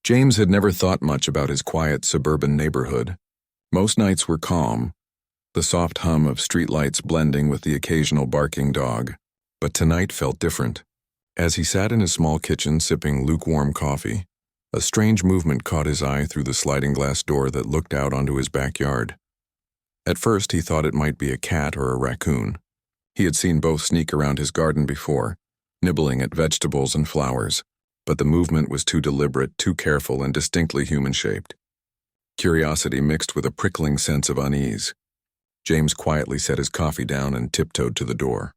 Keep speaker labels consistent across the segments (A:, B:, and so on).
A: James had never thought much about his quiet suburban neighborhood. Most nights were calm, the soft hum of streetlights blending with the occasional barking dog. But tonight felt different. As he sat in his small kitchen sipping lukewarm coffee, a strange movement caught his eye through the sliding glass door that looked out onto his backyard. At first he thought it might be a cat or a raccoon. He had seen both sneak around his garden before, nibbling at vegetables and flowers, but the movement was too deliberate, too careful, and distinctly human-shaped. Curiosity mixed with a prickling sense of unease. James quietly set his coffee down and tiptoed to the door.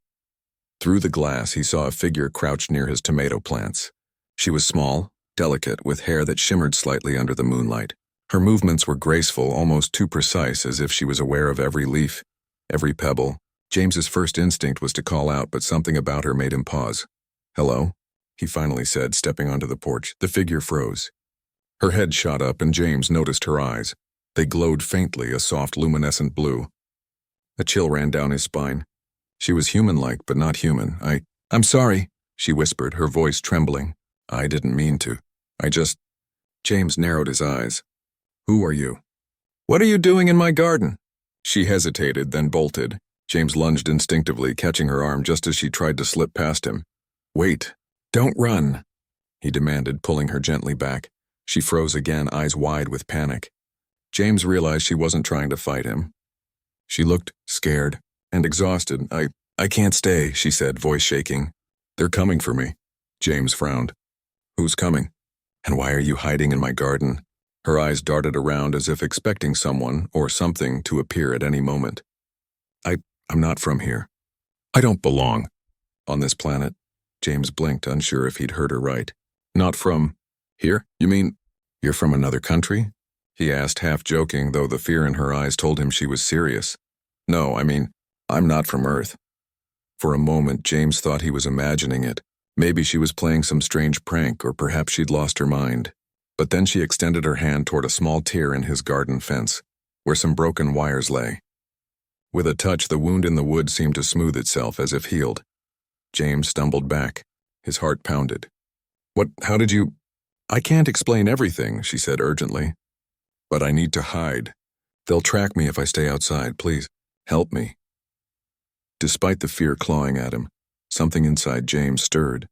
A: Through the glass, he saw a figure crouched near his tomato plants. She was small, delicate, with hair that shimmered slightly under the moonlight. Her movements were graceful, almost too precise, as if she was aware of every leaf, every pebble. James's first instinct was to call out, but something about her made him pause. "Hello?" he finally said, stepping onto the porch. The figure froze. Her head shot up, and James noticed her eyes. They glowed faintly, a soft, luminescent blue. A chill ran down his spine. She was human-like, but not human. I'm sorry, she whispered, her voice trembling. "I didn't mean to. James narrowed his eyes. "Who are you?" "What are you doing in my garden?" She hesitated, then bolted. James lunged instinctively, catching her arm just as she tried to slip past him. "Wait. Don't run," he demanded, pulling her gently back. She froze again, eyes wide with panic. James realized she wasn't trying to fight him. She looked scared and exhausted. I can't stay," she said, voice shaking. "They're coming for me." James frowned. "Who's coming? And why are you hiding in my garden?" Her eyes darted around as if expecting someone or something to appear at any moment. I'm not from here. I don't belong on this planet." James blinked, unsure if he'd heard her right. "Not from here? You mean you're from another country?" he asked, half joking, though the fear in her eyes told him she was serious. "No, I'm not from Earth." For a moment, James thought he was imagining it. Maybe she was playing some strange prank, or perhaps she'd lost her mind. But then she extended her hand toward a small tear in his garden fence, where some broken wires lay. With a touch, the wound in the wood seemed to smooth itself as if healed. James stumbled back. His heart pounded. How did you—" "I can't explain everything," she said urgently. "But I need to hide. They'll track me if I stay outside. Please, help me." Despite the fear clawing at him, something inside James stirred.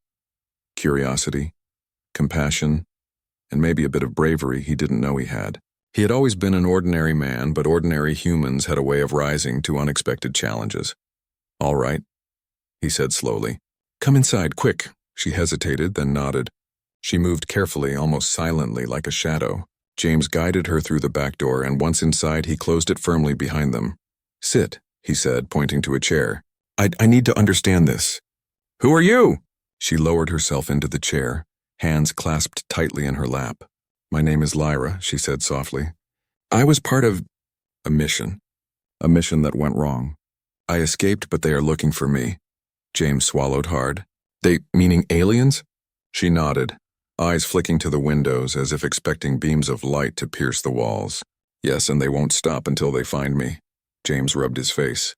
A: Curiosity, compassion, and maybe a bit of bravery he didn't know he had. He had always been an ordinary man, but ordinary humans had a way of rising to unexpected challenges. "All right," he said slowly. "Come inside, quick." She hesitated, then nodded. She moved carefully, almost silently, like a shadow. James guided her through the back door, and once inside, he closed it firmly behind them. "Sit," he said, pointing to a chair. I need to understand this." "Who are you?" She lowered herself into the chair, hands clasped tightly in her lap. "My name is Lyra," she said softly. "I was part of a mission that went wrong. I escaped, but they are looking for me." James swallowed hard. "They, meaning aliens?" She nodded, eyes flicking to the windows as if expecting beams of light to pierce the walls. "Yes, and they won't stop until they find me." James rubbed his face.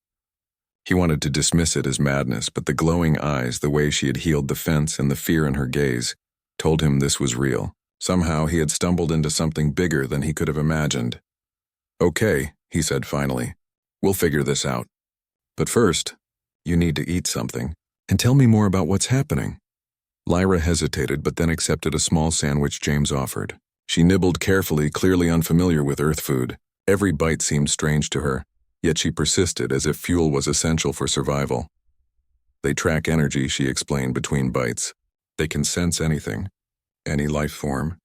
A: He wanted to dismiss it as madness, but the glowing eyes, the way she had healed the fence, and the fear in her gaze told him this was real. Somehow he had stumbled into something bigger than he could have imagined. "Okay," he said finally. "We'll figure this out. But first, you need to eat something, and tell me more about what's happening." Lyra hesitated, but then accepted a small sandwich James offered. She nibbled carefully, clearly unfamiliar with Earth food. Every bite seemed strange to her, yet she persisted as if fuel was essential for survival. "They track energy," she explained between bites. "They can sense anything, any life form,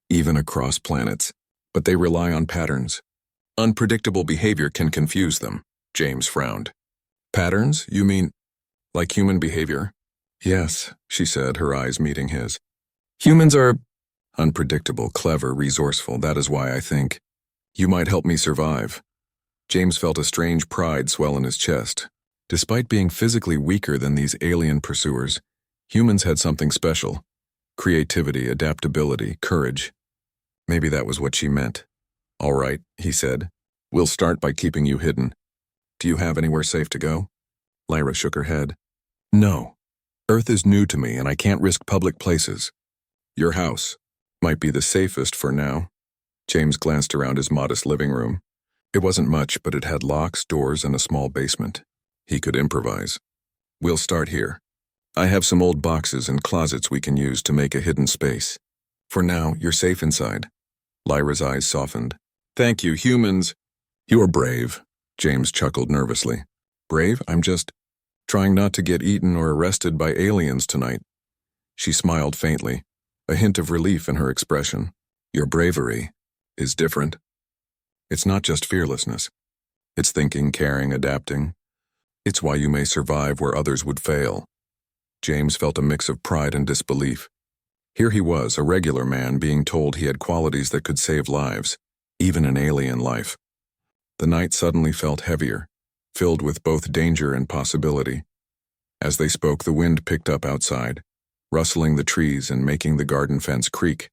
A: even across planets. But they rely on patterns. Unpredictable behavior can confuse them." James frowned. "Patterns? You mean like human behavior?" "Yes," she said, her eyes meeting his. "Humans are unpredictable, clever, resourceful. That is why I think you might help me survive." James felt a strange pride swell in his chest. Despite being physically weaker than these alien pursuers, humans had something special. Creativity, adaptability, courage. Maybe that was what she meant. "All right," he said. "We'll start by keeping you hidden. Do you have anywhere safe to go?" Lyra shook her head. "No. Earth is new to me, and I can't risk public places. Your house. Might be the safest for now. James glanced around his modest living room. It wasn't much, but it had locks, doors, and a small basement. He could improvise. We'll start here. I have some old boxes and closets we can use to make a hidden space. For now, you're safe inside. Lyra's eyes softened. Thank you, humans. You are brave, James chuckled nervously. Brave? I'm just trying not to get eaten or arrested by aliens tonight. She smiled faintly, a hint of relief in her expression. Your bravery is different. It's not just fearlessness. It's thinking, caring, adapting. It's why you may survive where others would fail. James felt a mix of pride and disbelief. Here he was, a regular man, being told he had qualities that could save lives, even an alien life. The night suddenly felt heavier, filled with both danger and possibility. As they spoke, the wind picked up outside, rustling the trees and making the garden fence creak.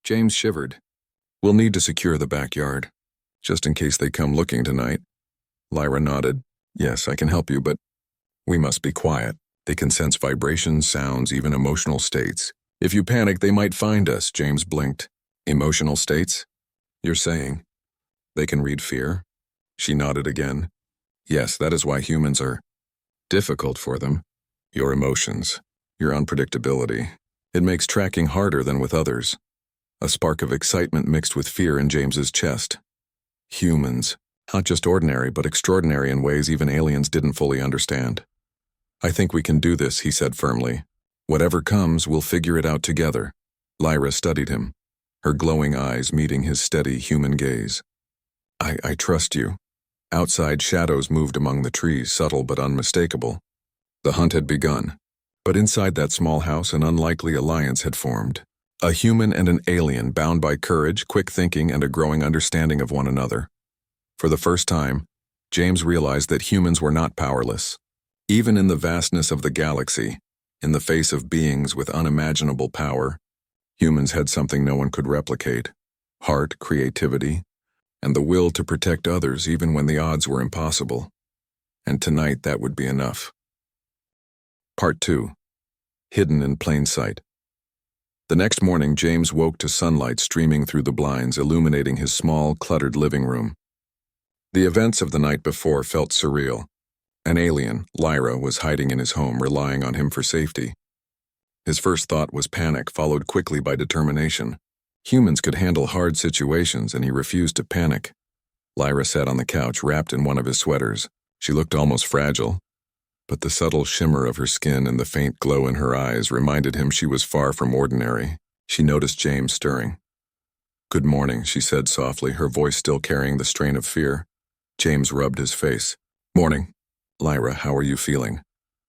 A: James shivered. We'll need to secure the backyard, just in case they come looking tonight. Lyra nodded. Yes, I can help you, but we must be quiet. They can sense vibrations, sounds, even emotional states. If you panic, they might find us, James blinked. Emotional states? You're saying they can read fear? She nodded again. Yes, that is why humans are difficult for them. Your emotions, your unpredictability. It makes tracking harder than with others. A spark of excitement mixed with fear in James's chest. Humans, not just ordinary, but extraordinary in ways even aliens didn't fully understand. I think we can do this, he said firmly. Whatever comes, we'll figure it out together. Lyra studied him, her glowing eyes meeting his steady human gaze. I trust you. Outside, shadows moved among the trees, subtle but unmistakable. The hunt had begun. But inside that small house, an unlikely alliance had formed. A human and an alien bound by courage, quick thinking, and a growing understanding of one another. For the first time, James realized that humans were not powerless. Even in the vastness of the galaxy, in the face of beings with unimaginable power, humans had something no one could replicate: heart, creativity, and the will to protect others even when the odds were impossible. And tonight that would be enough. Part 2. Hidden in plain sight. The next morning, James woke to sunlight streaming through the blinds, illuminating his small, cluttered living room. The events of the night before felt surreal. An alien, Lyra, was hiding in his home, relying on him for safety. His first thought was panic, followed quickly by determination. Humans could handle hard situations, and he refused to panic. Lyra sat on the couch, wrapped in one of his sweaters. She looked almost fragile, but the subtle shimmer of her skin and the faint glow in her eyes reminded him she was far from ordinary. She noticed James stirring. Good morning, she said softly, her voice still carrying the strain of fear. James rubbed his face. Morning. Lyra, how are you feeling?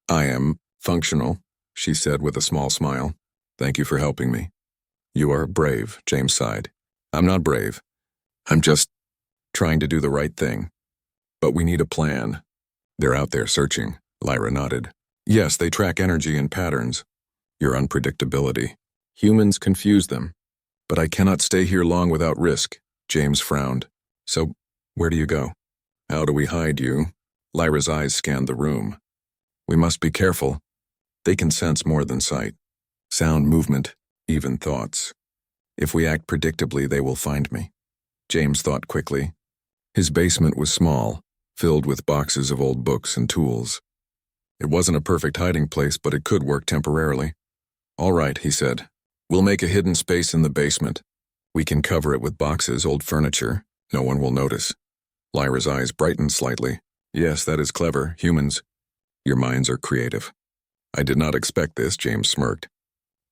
A: I am functional, she said with a small smile. Thank you for helping me. You are brave, James sighed. I'm not brave. I'm just trying to do the right thing. But we need a plan. They're out there searching, Lyra nodded. Yes, they track energy and patterns. Your unpredictability. Humans confuse them. But I cannot stay here long without risk, James frowned. So, where do you go? How do we hide you? Lyra's eyes scanned the room. We must be careful. They can sense more than sight. Sound, movement, even thoughts. If we act predictably, they will find me. James thought quickly. His basement was small, filled with boxes of old books and tools. It wasn't a perfect hiding place, but it could work temporarily. All right, he said. We'll make a hidden space in the basement. We can cover it with boxes, old furniture. No one will notice. Lyra's eyes brightened slightly. Yes, that is clever. Humans, your minds are creative. I did not expect this, James smirked.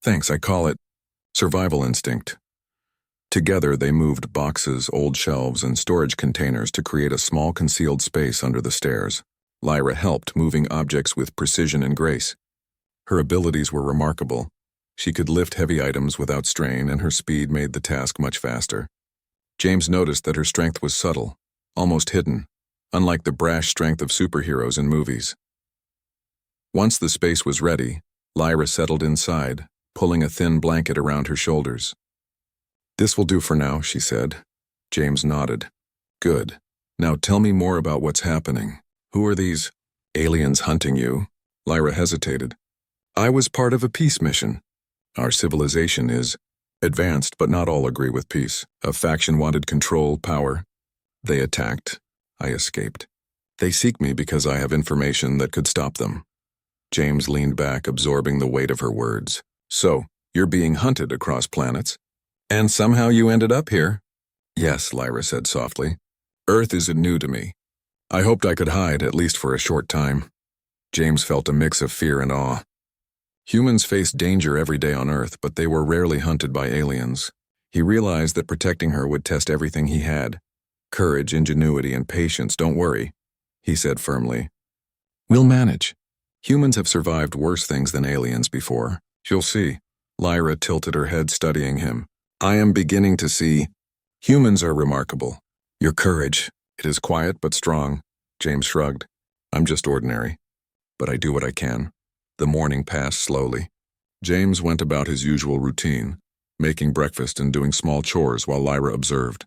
A: Thanks, I call it survival instinct. Together, they moved boxes, old shelves, and storage containers to create a small concealed space under the stairs. Lyra helped, moving objects with precision and grace. Her abilities were remarkable. She could lift heavy items without strain, and her speed made the task much faster. James noticed that her strength was subtle, almost hidden, unlike the brash strength of superheroes in movies. Once the space was ready, Lyra settled inside, pulling a thin blanket around her shoulders. This will do for now, she said. James nodded. Good. Now tell me more about what's happening. Who are these aliens hunting you? Lyra hesitated. I was part of a peace mission. Our civilization is Advanced, but not all agree with peace. A faction wanted control, power. They attacked. I escaped. They seek me because I have information that could stop them. James leaned back, absorbing the weight of her words. So, you're being hunted across planets? And somehow you ended up here? Yes, Lyra said softly. Earth isn't new to me. I hoped I could hide, at least for a short time. James felt a mix of fear and awe. Humans faced danger every day on Earth, but they were rarely hunted by aliens. He realized that protecting her would test everything he had. Courage, ingenuity, and patience, don't worry, he said firmly. We'll manage. Humans have survived worse things than aliens before. You'll see. Lyra tilted her head, studying him. I am beginning to see. Humans are remarkable. Your courage. It is quiet but strong. James shrugged. I'm just ordinary. But I do what I can. The morning passed slowly. James went about his usual routine, making breakfast and doing small chores while Lyra observed.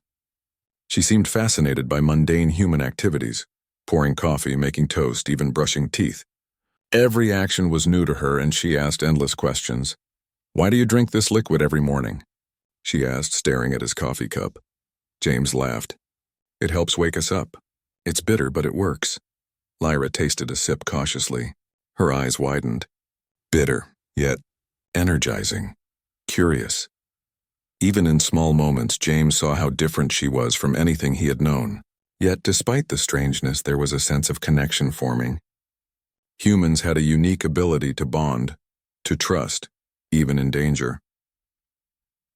A: She seemed fascinated by mundane human activities, pouring coffee, making toast, even brushing teeth. Every action was new to her, and she asked endless questions. Why do you drink this liquid every morning? She asked, staring at his coffee cup. James laughed. It helps wake us up. It's bitter, but it works. Lyra tasted a sip cautiously. Her eyes widened. Bitter, yet energizing, curious. Even in small moments, James saw how different she was from anything he had known. Yet, despite the strangeness, there was a sense of connection forming. Humans had a unique ability to bond, to trust, even in danger.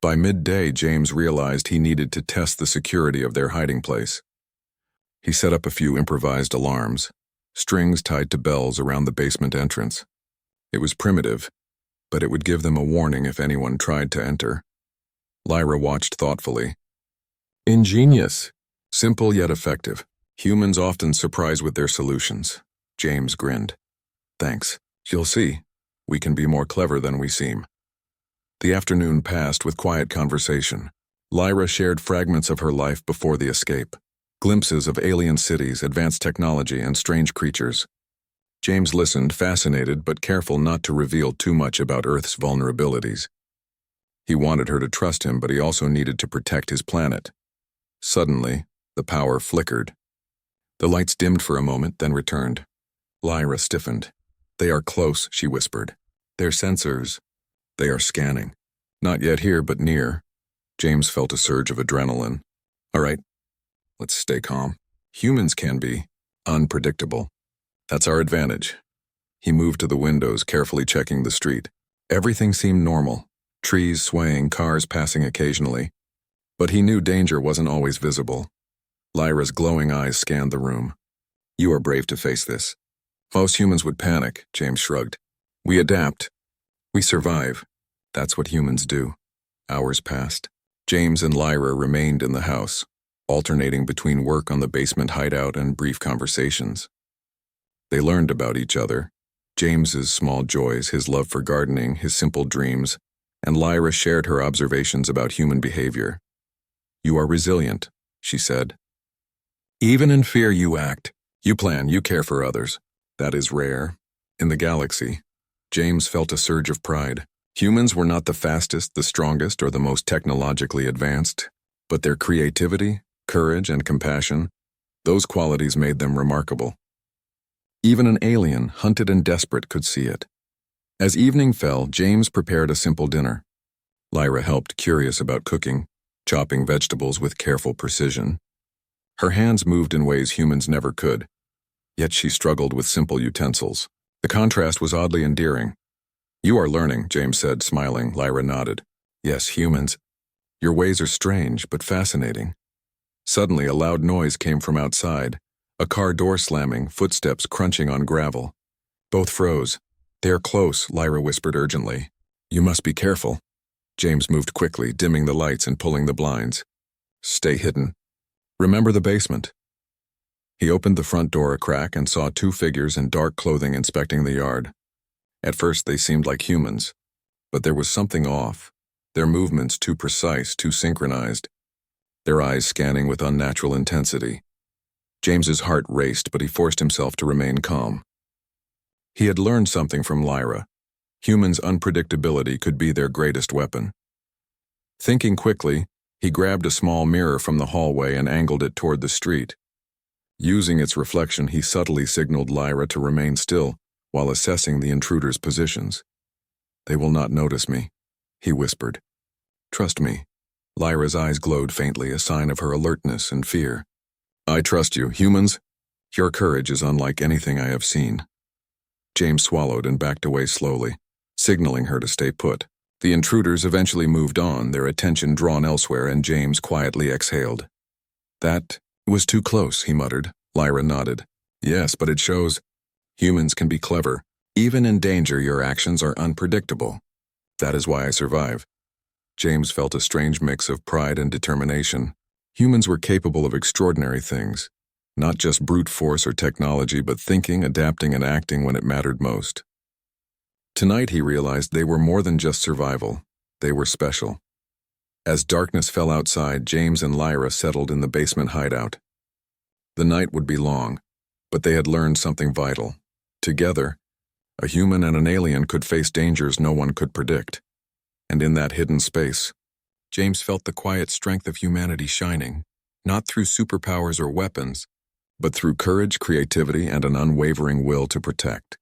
A: By midday, James realized he needed to test the security of their hiding place. He set up a few improvised alarms, strings tied to bells around the basement entrance. It was primitive, but it would give them a warning if anyone tried to enter. Lyra watched thoughtfully. Ingenious. Simple yet effective. Humans often surprise with their solutions. James grinned. Thanks. You'll see. We can be more clever than we seem. The afternoon passed with quiet conversation. Lyra shared fragments of her life before the escape. Glimpses of alien cities, advanced technology, and strange creatures. James listened, fascinated but careful not to reveal too much about Earth's vulnerabilities. He wanted her to trust him, but he also needed to protect his planet. Suddenly, the power flickered. The lights dimmed for a moment, then returned. Lyra stiffened. They are close, she whispered. They're sensors. They are scanning. Not yet here, but near. James felt a surge of adrenaline. All right, let's stay calm. Humans can be unpredictable. That's our advantage. He moved to the windows, carefully checking the street. Everything seemed normal. Trees swaying, cars passing occasionally. But he knew danger wasn't always visible. Lyra's glowing eyes scanned the room. You are brave to face this. Most humans would panic, James shrugged. We adapt. We survive. That's what humans do. Hours passed. James and Lyra remained in the house, alternating between work on the basement hideout and brief conversations. They learned about each other. James's small joys, his love for gardening, his simple dreams, and Lyra shared her observations about human behavior. You are resilient, she said. Even in fear you act. You plan, you care for others. That is rare. In the galaxy, James felt a surge of pride. Humans were not the fastest, the strongest, or the most technologically advanced, but their creativity, courage, and compassion, those qualities made them remarkable. Even an alien, hunted and desperate, could see it. As evening fell, James prepared a simple dinner. Lyra helped, curious about cooking, chopping vegetables with careful precision. Her hands moved in ways humans never could, yet she struggled with simple utensils. The contrast was oddly endearing. You are learning, James said, smiling. Lyra nodded. Yes, humans. Your ways are strange, but fascinating. Suddenly, a loud noise came from outside. A car door slamming, footsteps crunching on gravel. Both froze. They are close, Lyra whispered urgently. You must be careful. James moved quickly, dimming the lights and pulling the blinds. Stay hidden. Remember the basement. He opened the front door a crack and saw two figures in dark clothing inspecting the yard. At first they seemed like humans, but there was something off. Their movements too precise, too synchronized. Their eyes scanning with unnatural intensity. James's heart raced, but he forced himself to remain calm. He had learned something from Lyra. Humans' unpredictability could be their greatest weapon. Thinking quickly, he grabbed a small mirror from the hallway and angled it toward the street. Using its reflection, he subtly signaled Lyra to remain still while assessing the intruders' positions. "They will not notice me," he whispered. "Trust me." Lyra's eyes glowed faintly, a sign of her alertness and fear. "I trust you, humans. Your courage is unlike anything I have seen." James swallowed and backed away slowly, signaling her to stay put. The intruders eventually moved on, their attention drawn elsewhere, and James quietly exhaled. "That was too close," he muttered. Lyra nodded. "Yes, but it shows humans can be clever. Even in danger, your actions are unpredictable. That is why I survive." James felt a strange mix of pride and determination. Humans were capable of extraordinary things. Not just brute force or technology, but thinking, adapting, and acting when it mattered most. Tonight he realized they were more than just survival. They were special. As darkness fell outside, James and Lyra settled in the basement hideout. The night would be long, but they had learned something vital. Together, a human and an alien could face dangers no one could predict. And in that hidden space, James felt the quiet strength of humanity shining, not through superpowers or weapons, but through courage, creativity, and an unwavering will to protect.